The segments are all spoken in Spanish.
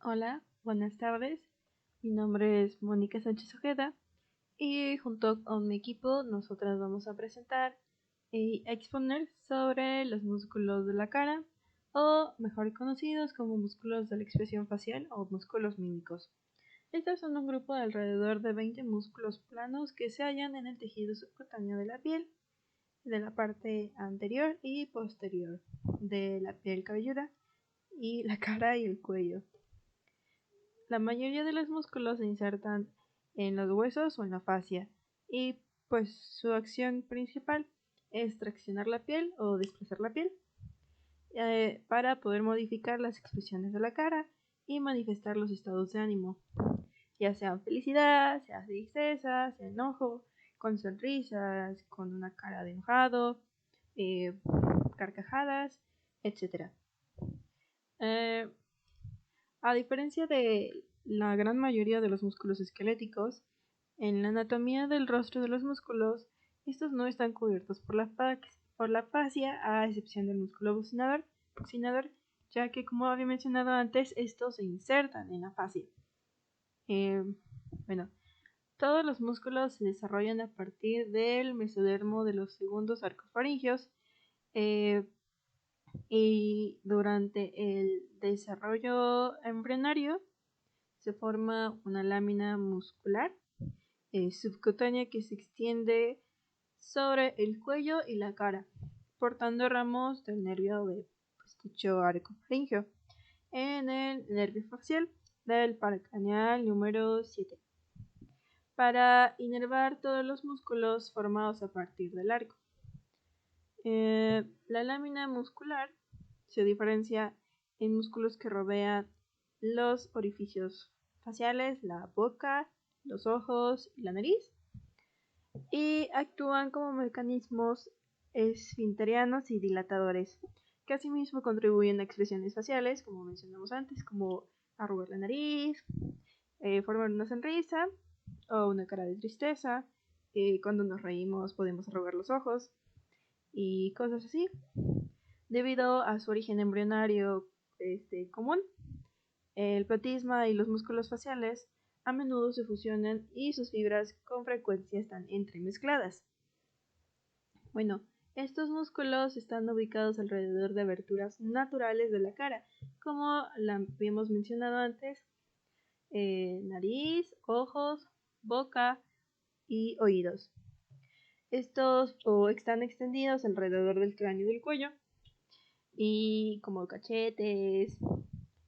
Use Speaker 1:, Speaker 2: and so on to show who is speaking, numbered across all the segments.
Speaker 1: Hola, buenas tardes. Mi nombre es Mónica Sánchez Ojeda y junto con mi equipo nosotras vamos a presentar y exponer sobre los músculos de la cara, o mejor conocidos como músculos de la expresión facial o músculos mímicos. Estos son un grupo de alrededor de 20 músculos planos que se hallan en el tejido subcutáneo de la piel, de la parte anterior y posterior de la piel cabelluda y la cara y el cuello. La mayoría de los músculos se insertan en los huesos o en la fascia y pues su acción principal es traccionar la piel o desplazar la piel para poder modificar las expresiones de la cara y manifestar los estados de ánimo, ya sea felicidad, sea tristeza, sea enojo, con sonrisas, con una cara de enojado, carcajadas, etc. A diferencia de la gran mayoría de los músculos esqueléticos, en la anatomía del rostro de los músculos, estos no están cubiertos por la fascia, a excepción del músculo buccinador, ya que, como había mencionado antes, estos se insertan en la fascia. Todos los músculos se desarrollan a partir del mesodermo de los segundos arcos faringeos, y durante el desarrollo embrionario se forma una lámina muscular subcutánea que se extiende sobre el cuello y la cara, portando ramos del nervio de dicho arco faríngeo en el nervio facial del paracraneal número 7, para inervar todos los músculos formados a partir del arco. La lámina muscular se diferencia en músculos que rodean los orificios faciales, la boca, los ojos y la nariz, y actúan como mecanismos esfinterianos y dilatadores, que asimismo contribuyen a expresiones faciales, como mencionamos antes, como arrugar la nariz, formar una sonrisa o una cara de tristeza. Cuando nos reímos podemos arrugar los ojos y cosas así. Debido a su origen embrionario común, el platisma y los músculos faciales a menudo se fusionan y sus fibras con frecuencia están entremezcladas. Estos músculos están ubicados alrededor de aberturas naturales de la cara, como la habíamos mencionado antes, nariz, ojos, boca y oídos. Estos están extendidos alrededor del cráneo y del cuello, y como cachetes,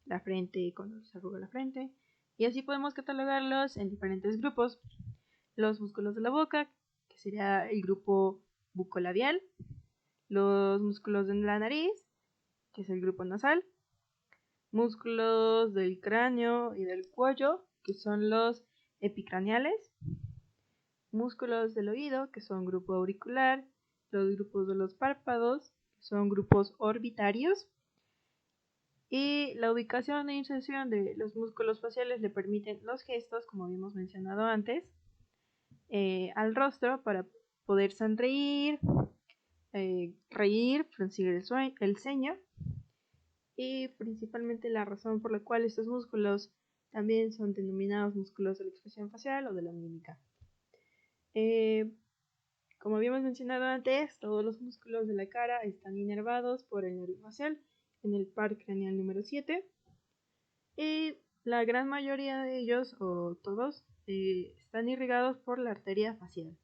Speaker 1: la frente, cuando se arruga la frente, y así podemos catalogarlos en diferentes grupos. Los músculos de la boca, que sería el grupo bucolabial, los músculos de la nariz, que es el grupo nasal, músculos del cráneo y del cuello, que son los epicraneales, músculos del oído, que son grupo auricular, los grupos de los párpados, que son grupos orbitarios, y la ubicación e inserción de los músculos faciales le permiten los gestos, como habíamos mencionado antes, al rostro para poder sonreír, reír, fruncir el ceño, y principalmente la razón por la cual estos músculos también son denominados músculos de la expresión facial o de la mímica. Como habíamos mencionado antes, todos los músculos de la cara están inervados por el nervio facial en el par craneal número 7, y la gran mayoría de ellos, o todos, están irrigados por la arteria facial.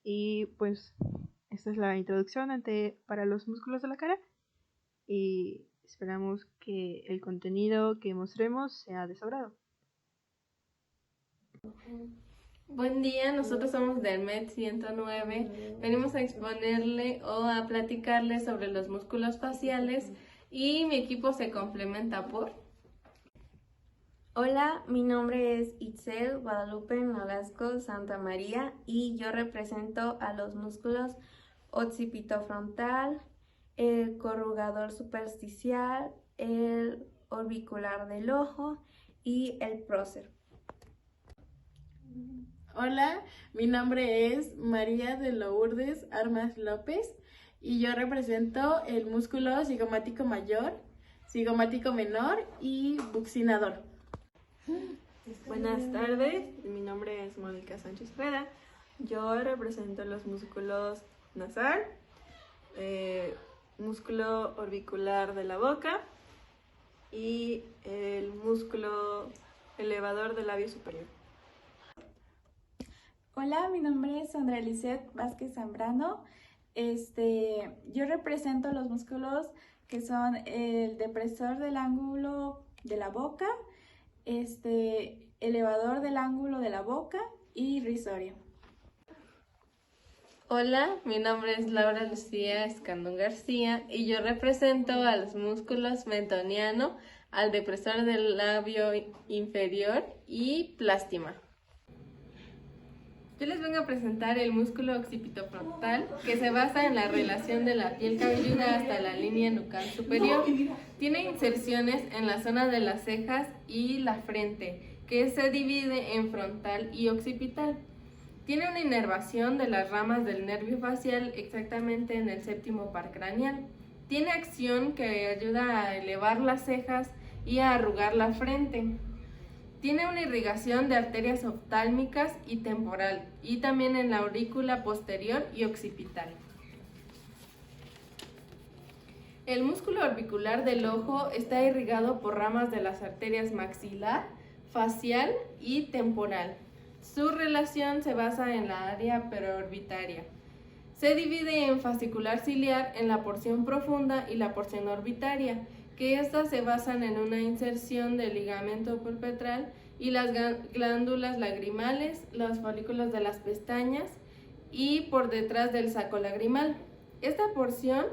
Speaker 1: Y pues esta es la introducción para los músculos de la cara, y esperamos que el contenido que mostremos sea de su agrado.
Speaker 2: Buen día, nosotros somos del MED 109. Venimos a exponerle o a platicarle sobre los músculos faciales, y mi equipo se complementa por...
Speaker 3: Hola, mi nombre es Itzel Guadalupe Nolasco Santa María y yo represento a los músculos occipitofrontal, el corrugador supersticial, el orbicular del ojo y el prócer.
Speaker 4: Hola, mi nombre es María de Lourdes Armas López y yo represento el músculo cigomático mayor, cigomático menor y buccinador.
Speaker 5: Buenas tardes, mi nombre es Mónica Sánchez Ojeda. Yo represento los músculos nasal, músculo orbicular de la boca y el músculo elevador del labio superior.
Speaker 6: Hola, mi nombre es Sandra Lisette Vázquez Zambrano. Yo represento los músculos que son el depresor del ángulo de la boca, elevador del ángulo de la boca y risorio.
Speaker 2: Hola, mi nombre es Laura Lucía Escandón García y yo represento a los músculos mentoniano, al depresor del labio inferior y plástima. Yo les vengo a presentar el músculo occipitofrontal, que se basa en la relación de la piel cabelluda hasta la línea nucal superior. Tiene inserciones en la zona de las cejas y la frente, que se divide en frontal y occipital. Tiene una inervación de las ramas del nervio facial exactamente en el séptimo par craneal. Tiene acción que ayuda a elevar las cejas y a arrugar la frente. Tiene una irrigación de arterias oftálmicas y temporal, y también en la aurícula posterior y occipital. El músculo orbicular del ojo está irrigado por ramas de las arterias maxilar, facial y temporal. Su relación se basa en la área peroorbitaria. Se divide en fascicular ciliar en la porción profunda y la porción orbitaria, que estas se basan en una inserción del ligamento pulpetral y las glándulas lagrimales, los folículos de las pestañas y por detrás del saco lagrimal. Esta porción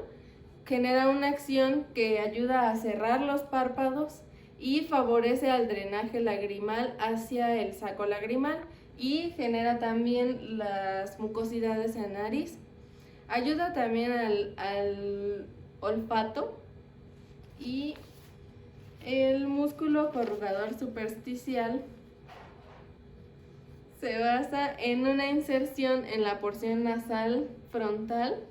Speaker 2: genera una acción que ayuda a cerrar los párpados y favorece al drenaje lagrimal hacia el saco lagrimal y genera también las mucosidades en nariz. Ayuda también al olfato. Y el músculo corrugador superficial se basa en una inserción en la porción nasal frontal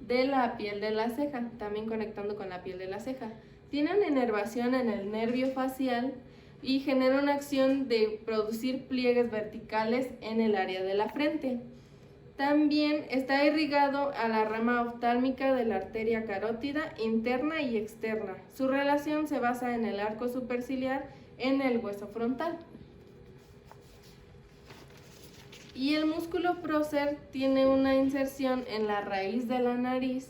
Speaker 2: de la piel de la ceja, también conectando con la piel de la ceja. Tiene una inervación en el nervio facial y genera una acción de producir pliegues verticales en el área de la frente. También está irrigado a la rama oftálmica de la arteria carótida interna y externa. Su relación se basa en el arco superciliar en el hueso frontal. Y el músculo prócer tiene una inserción en la raíz de la nariz,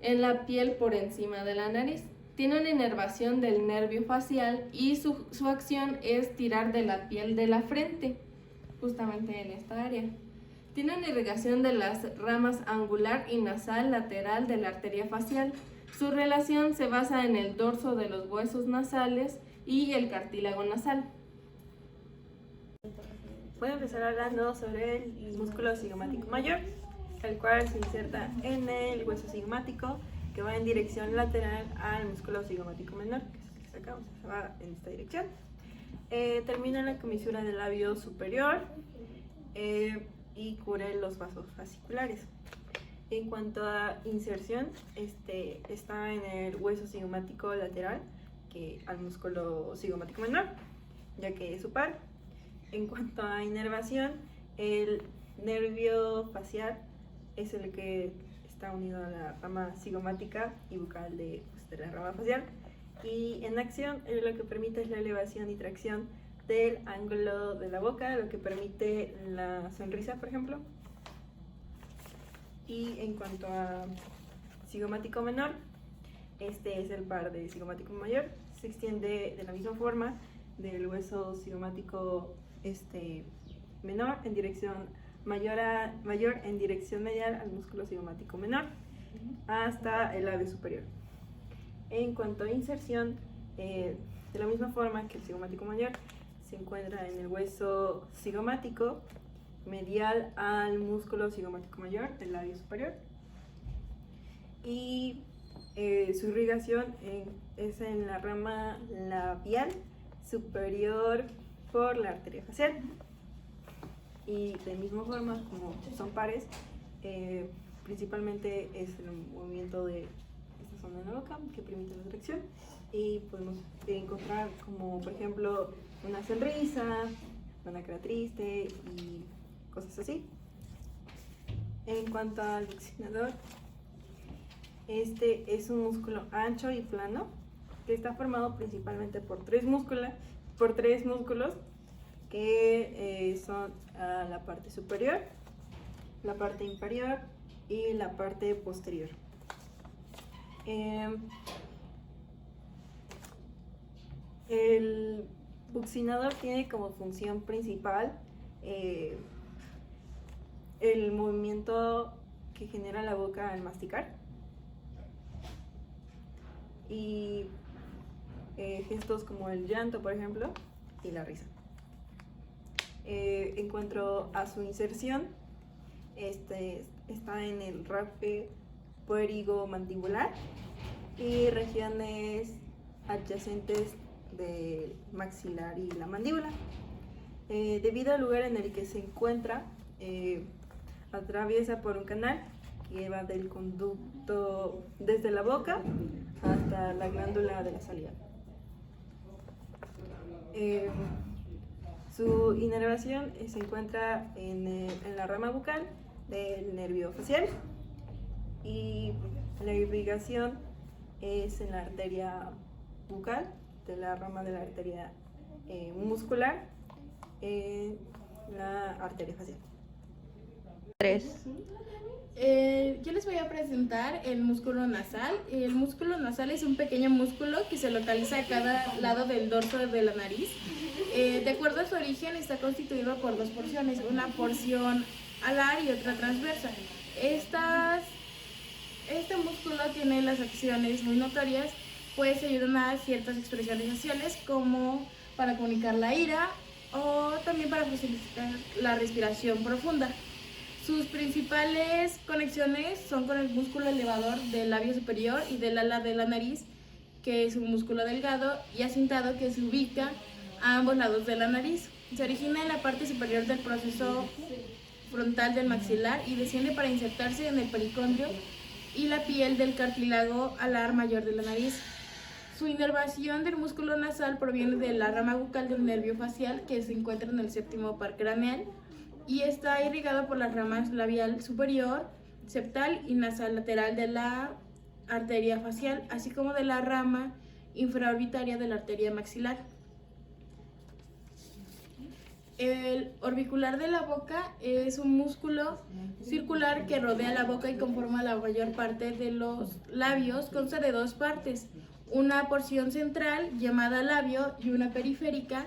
Speaker 2: en la piel por encima de la nariz. Tiene una inervación del nervio facial y su acción es tirar de la piel de la frente, justamente en esta área. Tiene una irrigación de las ramas angular y nasal lateral de la arteria facial. Su relación se basa en el dorso de los huesos nasales y el cartílago nasal.
Speaker 5: Voy a empezar hablando sobre el músculo cigomático mayor, el cual se inserta en el hueso cigomático que va en dirección lateral al músculo cigomático menor, que es el que sacamos, se va en esta dirección. Termina en la comisura del labio superior y cubre los vasos fasciculares. En cuanto a inserción, está en el hueso cigomático lateral que al músculo cigomático menor, ya que es su par. En cuanto a inervación, el nervio facial es el que está unido a la rama cigomática y bucal de la rama facial, y en acción lo que permite es la elevación y tracción del ángulo de la boca, lo que permite la sonrisa, por ejemplo. Y en cuanto a cigomático menor, este es el par de cigomático mayor, se extiende de la misma forma del hueso cigomático menor en dirección mayor en dirección medial al músculo cigomático menor hasta el labio superior. En cuanto a inserción, de la misma forma que el cigomático mayor, se encuentra en el hueso cigomático medial al músculo cigomático mayor del labio superior, y su irrigación es en la rama labial superior por la arteria facial. Y de misma forma, como son pares, principalmente es el movimiento de esta zona de la boca que permite la tracción. y podemos encontrar como por ejemplo una sonrisa, una cara triste y cosas así. En cuanto al buccinador, este es un músculo ancho y plano que está formado principalmente por tres músculos que son la parte superior, la parte inferior y la parte posterior. El buccinador tiene como función principal el movimiento que genera la boca al masticar y gestos como el llanto, por ejemplo, y la risa. En cuanto a su inserción, está en el rafe puerigomandibular y regiones adyacentes del maxilar y la mandíbula. Debido al lugar en el que se encuentra, atraviesa por un canal que va del conducto desde la boca hasta la glándula de la saliva. Su inervación se encuentra en la rama bucal del nervio facial y la irrigación es en la arteria bucal de la rama de la arteria muscular en la arteria facial.
Speaker 3: 3.
Speaker 4: Yo les voy a presentar el músculo nasal. El músculo nasal es un pequeño músculo que se localiza a cada lado del dorso de la nariz. De acuerdo a su origen, está constituido por dos porciones, una porción alar y otra transversa. Este músculo tiene las acciones muy notorias, pues ayudan a ciertas expresiones faciales como para comunicar la ira o también para facilitar la respiración profunda. Sus principales conexiones son con el músculo elevador del labio superior y del ala de la nariz, que es un músculo delgado y acintado que se ubica a ambos lados de la nariz. Se origina en la parte superior del proceso frontal del maxilar y desciende para insertarse en el pericondrio y la piel del cartílago alar mayor de la nariz. Su inervación del músculo nasal proviene de la rama bucal del nervio facial que se encuentra en el séptimo par craneal y está irrigado por las ramas labial superior, septal y nasal lateral de la arteria facial, así como de la rama infraorbitaria de la arteria maxilar. El orbicular de la boca es un músculo circular que rodea la boca y conforma la mayor parte de los labios. Consta de dos partes, una porción central llamada labio y una periférica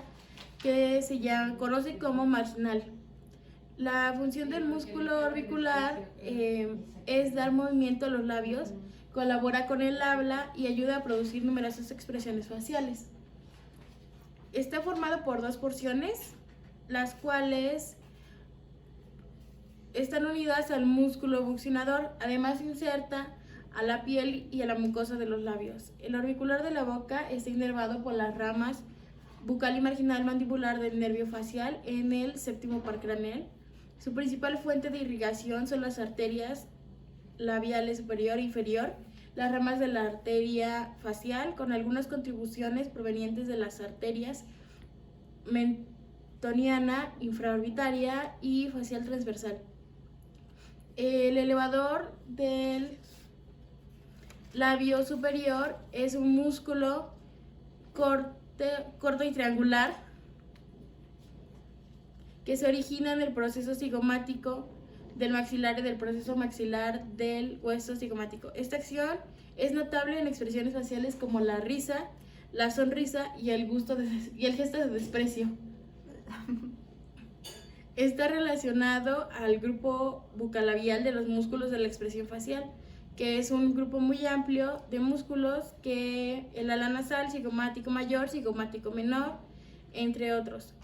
Speaker 4: que se conoce como marginal. La función del músculo orbicular es dar movimiento a los labios, colabora con el habla y ayuda a producir numerosas expresiones faciales. Está formado por dos porciones, las cuales están unidas al músculo buccinador, además inserta a la piel y a la mucosa de los labios. El orbicular de la boca está inervado por las ramas bucal y marginal mandibular del nervio facial en el séptimo par craneal. Su principal fuente de irrigación son las arterias labiales superior e inferior, las ramas de la arteria facial, con algunas contribuciones provenientes de las arterias mentoniana, infraorbitaria y facial transversal. El elevador del labio superior es un músculo corto y triangular que se origina en el proceso cigomático del maxilar y del proceso maxilar del hueso cigomático. Esta acción es notable en expresiones faciales como la risa, la sonrisa y el gesto de desprecio. Está relacionado al grupo bucolabial de los músculos de la expresión facial, que es un grupo muy amplio de músculos que el ala nasal, cigomático mayor, cigomático menor, entre otros.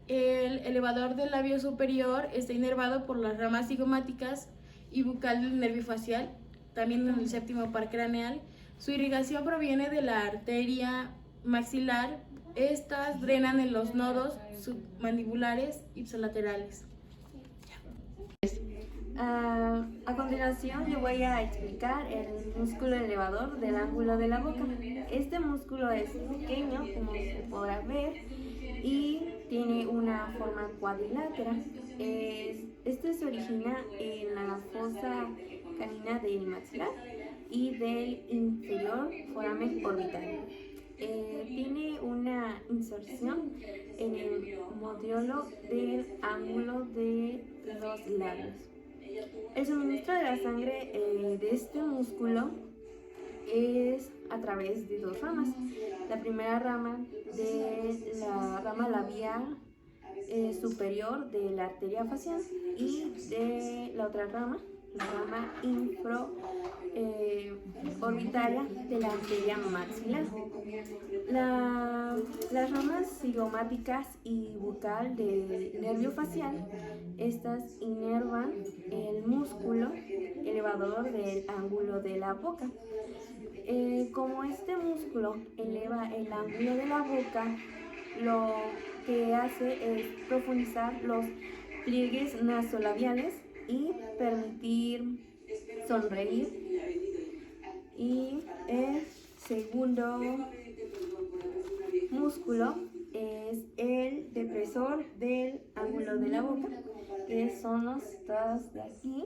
Speaker 4: El elevador del labio superior está inervado por las ramas cigomáticas y bucal del nervio facial, también en el séptimo par craneal. Su irrigación proviene de la arteria maxilar. Estas drenan en los nodos submandibulares ipsilaterales.
Speaker 3: A continuación le voy a explicar el músculo elevador del ángulo de la boca. Este músculo es pequeño, como se podrá ver, y tiene una forma cuadrilátera. Este se origina en la fosa canina del maxilar y del inferior foramen orbital. Tiene una inserción en el modiolo del ángulo de los labios. El suministro de la sangre de este músculo es a través de dos ramas. La primera rama de la rama labial superior de la arteria facial y de la otra rama, la rama infraorbitaria de la arteria maxilar. Las ramas cigomáticas y bucal del nervio facial, estas inervan el músculo elevador del ángulo de la boca. Como este músculo eleva el ángulo de la boca, lo que hace es profundizar los pliegues nasolabiales y permitir sonreír. Y el segundo músculo es el depresor del ángulo de la boca, que son los dos de aquí.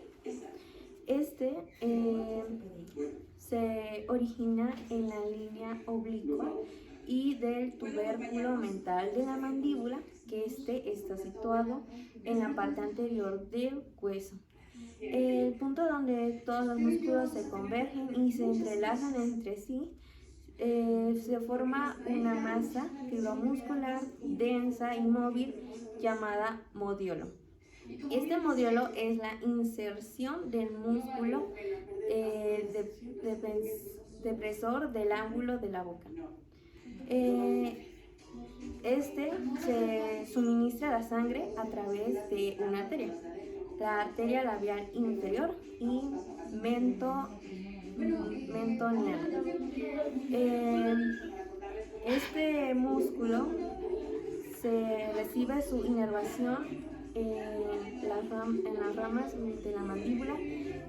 Speaker 3: Este se origina en la línea oblicua y del tubérculo mental de la mandíbula, que está situado en la parte anterior del hueso. El punto donde todos los músculos se convergen y se entrelazan entre sí, se forma una masa fibromuscular densa y móvil llamada modiolo. Este modiolo es la inserción del músculo depresor del ángulo de la boca. Este se suministra la sangre a través de una arteria, la arteria labial inferior y mentoniana. Este músculo se recibe su inervación en las ramas de la mandíbula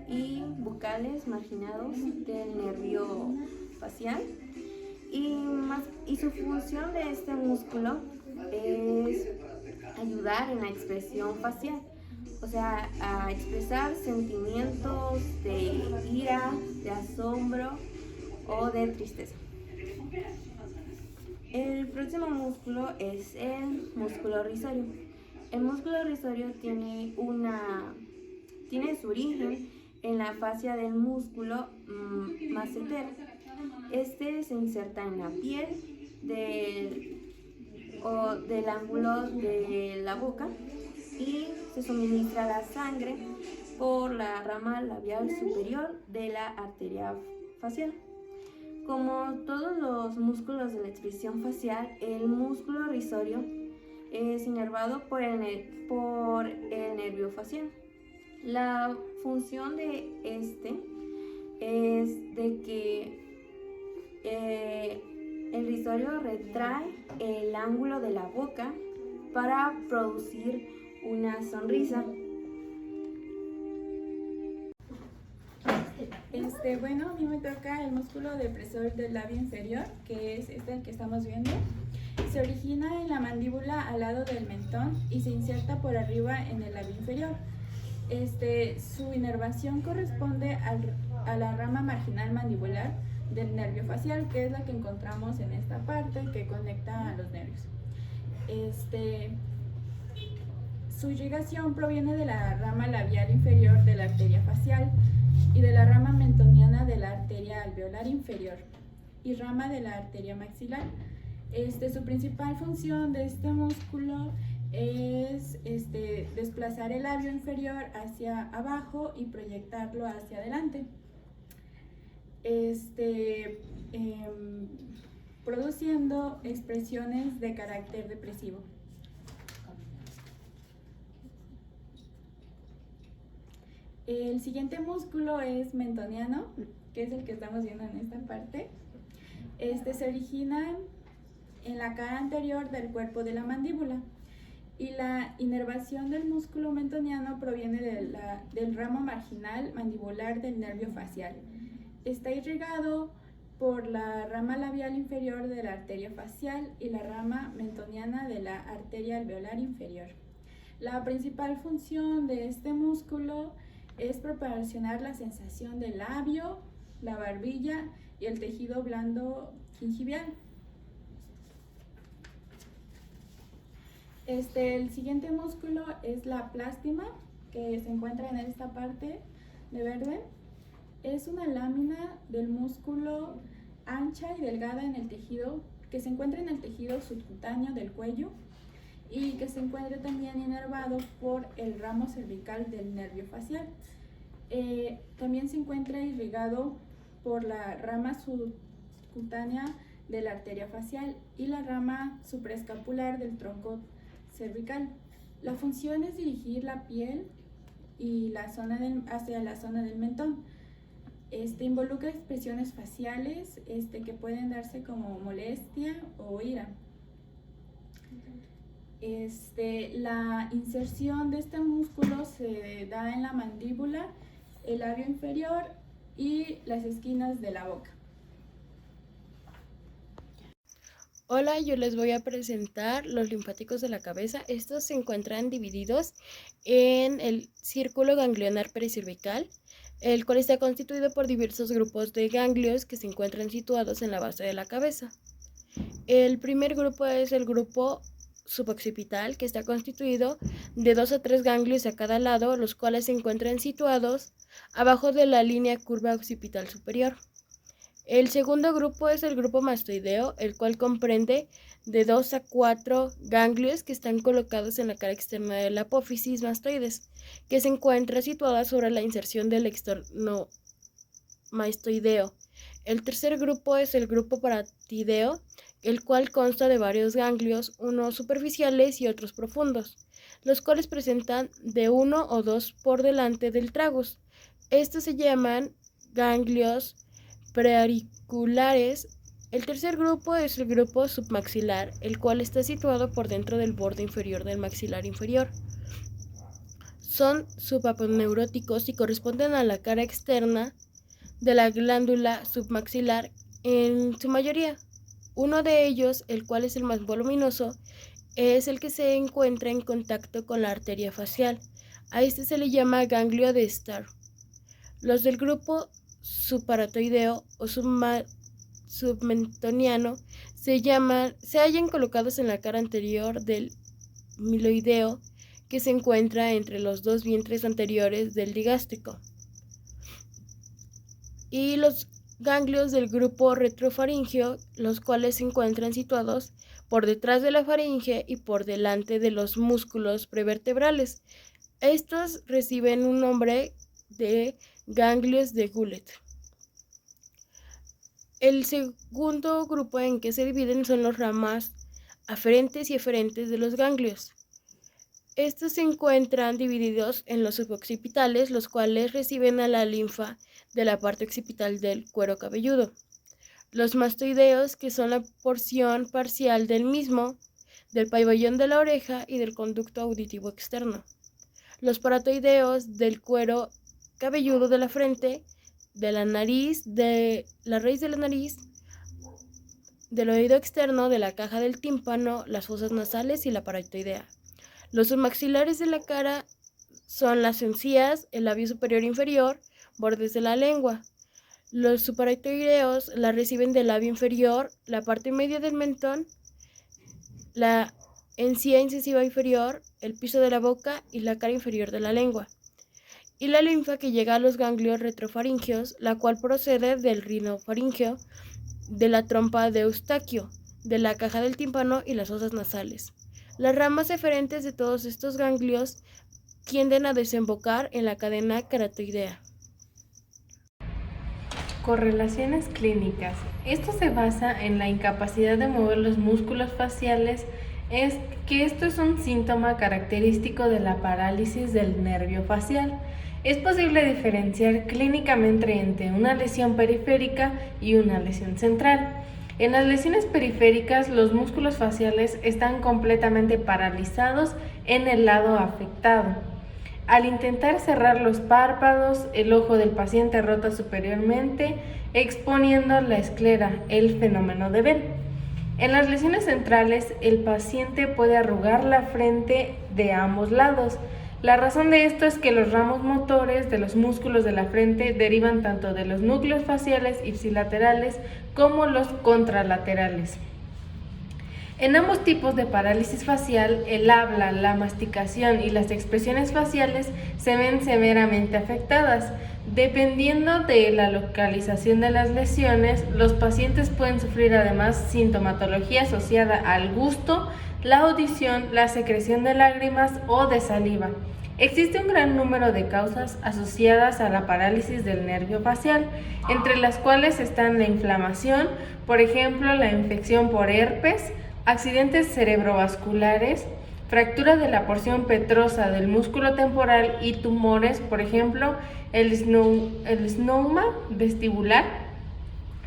Speaker 3: y bucales marginados del nervio facial. Y su función de este músculo es ayudar en la expresión facial, o sea, a expresar sentimientos de ira, de asombro o de tristeza. El próximo músculo es el músculo risorio. El músculo risorio tiene su origen en la fascia del músculo massetero. Este se inserta en la piel del ángulo de la boca y se suministra la sangre por la rama labial superior de la arteria facial. Como todos los músculos de la expresión facial, el músculo risorio es inervado por el nervio facial. La función de este es de que el risorio retrae el ángulo de la boca para producir una sonrisa.
Speaker 6: Bueno, a mí me toca el músculo depresor del labio inferior, que es el que estamos viendo. Se origina en la mandíbula al lado del mentón y se inserta por arriba en el labio inferior. Su inervación corresponde a la rama marginal mandibular del nervio facial, que es la que encontramos en esta parte que conecta a los nervios. Su irrigación proviene de la rama labial inferior de la arteria facial y de la rama mentoniana de la arteria alveolar inferior y rama de la arteria maxilar. Su principal función de este músculo es desplazar el labio inferior hacia abajo y proyectarlo hacia adelante, produciendo expresiones de carácter depresivo. El siguiente músculo es mentoniano, que es el que estamos viendo en esta parte. Se origina en la cara anterior del cuerpo de la mandíbula Y la inervación del músculo mentoniano proviene del ramo marginal mandibular del nervio facial. Está irrigado por la rama labial inferior de la arteria facial y la rama mentoniana de la arteria alveolar inferior. La principal función de este músculo es proporcionar la sensación del labio, la barbilla y el tejido blando gingival. El siguiente músculo es la plástima, que se encuentra en esta parte de verde. Es una lámina del músculo ancha y delgada en el tejido, que se encuentra en el tejido subcutáneo del cuello y que se encuentra también inervado por el ramo cervical del nervio facial. También se encuentra irrigado por la rama subcutánea de la arteria facial y la rama supraescapular del tronco cervical. La función es dirigir la piel y hacia la zona del mentón. Involucra expresiones faciales que pueden darse como molestia o ira. La inserción de este músculo se da en la mandíbula, el labio inferior y las esquinas de la boca.
Speaker 7: Hola, yo les voy a presentar los linfáticos de la cabeza. Estos se encuentran divididos en el círculo ganglionar pericervical, el cual está constituido por diversos grupos de ganglios que se encuentran situados en la base de la cabeza. El primer grupo es el grupo suboccipital, que está constituido de 2 a 3 ganglios a cada lado, los cuales se encuentran situados abajo de la línea curva occipital superior. El segundo grupo es el grupo mastoideo, el cual comprende de 2 a 4 ganglios que están colocados en la cara externa de la apófisis mastoides, que se encuentra situada sobre la inserción del externomastoideo. El tercer grupo es el grupo paratideo, el cual consta de varios ganglios, unos superficiales y otros profundos, los cuales presentan de 1 o 2 por delante del tragus. Estos se llaman ganglios preauriculares. El tercer grupo es el grupo submaxilar, el cual está situado por dentro del borde inferior del maxilar inferior. Son subaponeuróticos y corresponden a la cara externa de la glándula submaxilar en su mayoría. Uno de ellos, el cual es el más voluminoso, es el que se encuentra en contacto con la arteria facial. A este se le llama ganglio de Starr. Los del grupo subparatoideo o submentoniano se hallan colocados en la cara anterior del miloideo, que se encuentra entre los dos vientres anteriores del digástrico. Y los ganglios del grupo retrofaríngeo, los cuales se encuentran situados por detrás de la faringe y por delante de los músculos prevertebrales. Estos reciben un nombre de ganglios de Goulet. El segundo grupo en que se dividen son las ramas aferentes y eferentes de los ganglios. Estos se encuentran divididos en los suboccipitales, los cuales reciben a la linfa de la parte occipital del cuero cabelludo. Los mastoideos, que son la porción parcial del mismo, del pabellón de la oreja y del conducto auditivo externo. Los paratoideos, del cuero cabelludo de la frente, de la nariz, de la raíz de la nariz, del oído externo, de la caja del tímpano, las fosas nasales y la paratoidea. Los submaxilares de la cara son las encías, el labio superior e inferior, bordes de la lengua. Los suparatoideos la reciben del labio inferior, la parte media del mentón, la encía incisiva inferior, el piso de la boca y la cara inferior de la lengua. Y la linfa que llega a los ganglios retrofaringeos, la cual procede del rinofaringeo, de la trompa de Eustaquio, de la caja del tímpano y las fosas nasales. Las ramas eferentes de todos estos ganglios tienden a desembocar en la cadena caratoidea.
Speaker 2: Correlaciones clínicas. Esto se basa en la incapacidad de mover los músculos faciales, que esto es un síntoma característico de la parálisis del nervio facial. Es posible diferenciar clínicamente entre una lesión periférica y una lesión central. En las lesiones periféricas, los músculos faciales están completamente paralizados en el lado afectado. Al intentar cerrar los párpados, el ojo del paciente rota superiormente, exponiendo la esclera, el fenómeno de Bell. En las lesiones centrales, el paciente puede arrugar la frente de ambos lados. La razón de esto es que los ramos motores de los músculos de la frente derivan tanto de los núcleos faciales ipsilaterales como los contralaterales. En ambos tipos de parálisis facial, el habla, la masticación y las expresiones faciales se ven severamente afectadas. Dependiendo de la localización de las lesiones, los pacientes pueden sufrir además sintomatología asociada al gusto, la audición, la secreción de lágrimas o de saliva. Existe un gran número de causas asociadas a la parálisis del nervio facial, entre las cuales están la inflamación, por ejemplo, la infección por herpes, accidentes cerebrovasculares, fractura de la porción petrosa del músculo temporal y tumores, por ejemplo, el esneuma vestibular.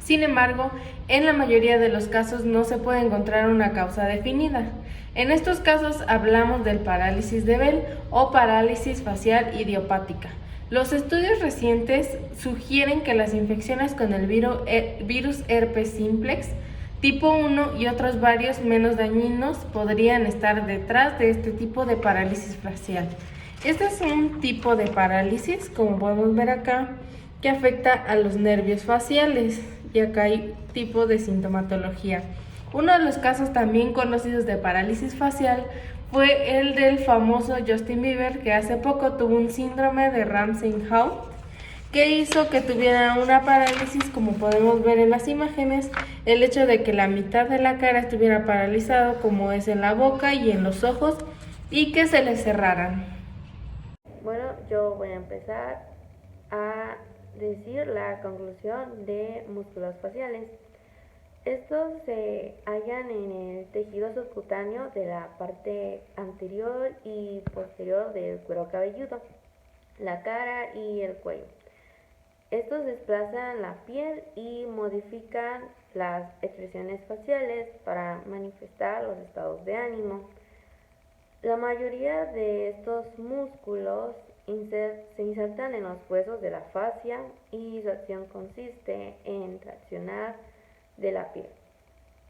Speaker 2: Sin embargo, en la mayoría de los casos no se puede encontrar una causa definida. En estos casos hablamos del parálisis de Bell o parálisis facial idiopática. Los estudios recientes sugieren que las infecciones con el virus herpes simplex tipo 1 y otros varios menos dañinos podrían estar detrás de este tipo de parálisis facial. Este es un tipo de parálisis, como podemos ver acá, que afecta a los nervios faciales, y acá hay tipo de sintomatología. Uno de los casos también conocidos de parálisis facial fue el del famoso Justin Bieber, que hace poco tuvo un síndrome de Ramsay-Hunt, que hizo que tuviera una parálisis, como podemos ver en las imágenes, el hecho de que la mitad de la cara estuviera paralizado, como es en la boca y en los ojos, y que se le cerraran.
Speaker 3: Bueno, yo voy a empezar a decir la conclusión de músculos faciales. Estos se hallan en el tejido subcutáneo de la parte anterior y posterior del cuero cabelludo, la cara y el cuello. Estos desplazan la piel y modifican las expresiones faciales para manifestar los estados de ánimo. La mayoría de estos músculos se insertan en los huesos de la fascia y su acción consiste en traccionar de la piel.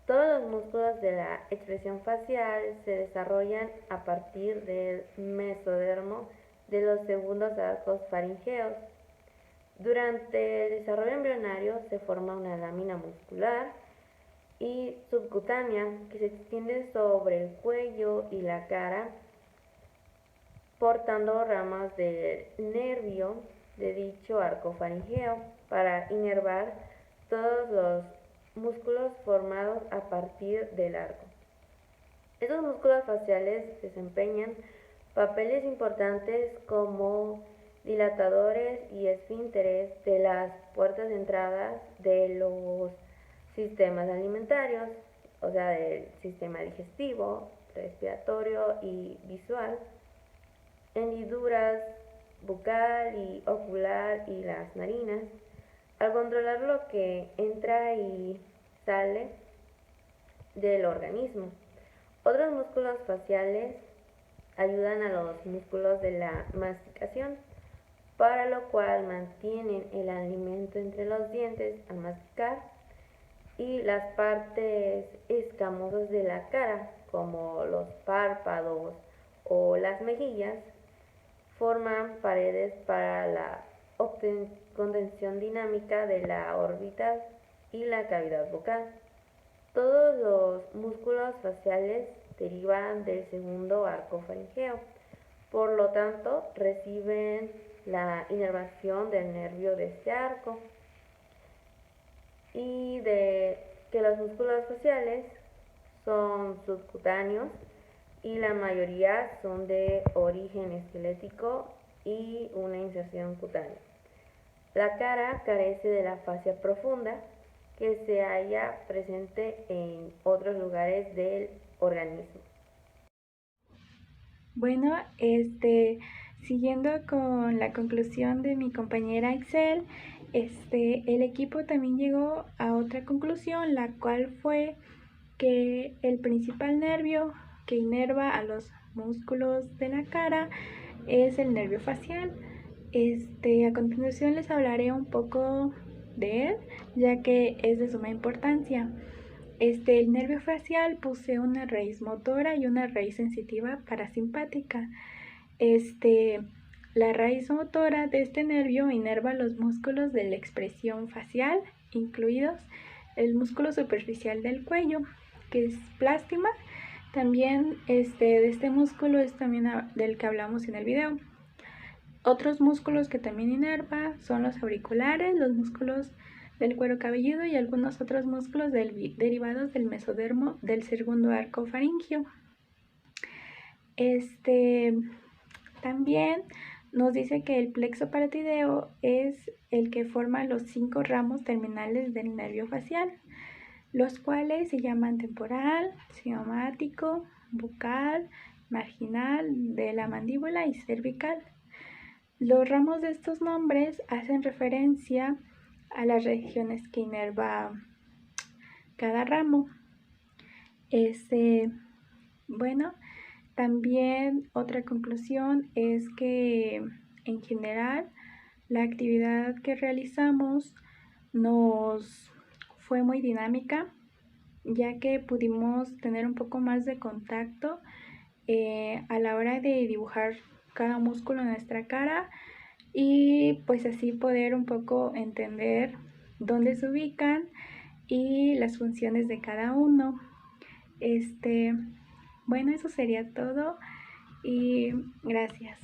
Speaker 3: Todos los músculos de la expresión facial se desarrollan a partir del mesodermo de los segundos arcos faringeos. Durante el desarrollo embrionario se forma una lámina muscular y subcutánea que se extiende sobre el cuello y la cara, portando ramas del nervio de dicho arco faringeo para inervar todos los músculos formados a partir del arco. Estos músculos faciales desempeñan papeles importantes como dilatadores y esfínteres de las puertas de entrada de los sistemas alimentarios, o sea, del sistema digestivo, respiratorio y visual, hendiduras bucal y ocular y las narinas, al controlar lo que entra y sale del organismo. Otros músculos faciales ayudan a los músculos de la masticación, para lo cual mantienen el alimento entre los dientes al masticar, y las partes escamosas de la cara, como los párpados o las mejillas, forman paredes para la contención dinámica de la órbita y la cavidad bucal. Todos los músculos faciales derivan del segundo arco faringeo, por lo tanto reciben la inervación del nervio de este arco, y de que los músculos faciales son subcutáneos y la mayoría son de origen esquelético y una inserción cutánea. La cara carece de la fascia profunda, que se halla presente en otros lugares del organismo.
Speaker 6: Bueno, siguiendo con la conclusión de mi compañera Excel, El equipo también llegó a otra conclusión, la cual fue que el principal nervio que inerva a los músculos de la cara es el nervio facial. A continuación les hablaré un poco de él, ya que es de suma importancia. El nervio facial posee una raíz motora y una raíz sensitiva parasimpática. La raíz motora de este nervio inerva los músculos de la expresión facial, incluidos el músculo superficial del cuello, que es plástima. También de este músculo es también del que hablamos en el video. Otros músculos que también inerva son los auriculares, los músculos del cuero cabelludo y algunos otros músculos derivados del mesodermo del segundo arco faríngeo. También nos dice que el plexo parotideo es el que forma los 5 ramos terminales del nervio facial, los cuales se llaman temporal, cigomático, bucal, marginal, de la mandíbula y cervical. Los ramos de estos nombres hacen referencia a las regiones que inerva cada ramo. También otra conclusión es que en general la actividad que realizamos nos fue muy dinámica, ya que pudimos tener un poco más de contacto a la hora de dibujar cada músculo en nuestra cara y pues así poder un poco entender dónde se ubican y las funciones de cada uno. Eso sería todo y gracias.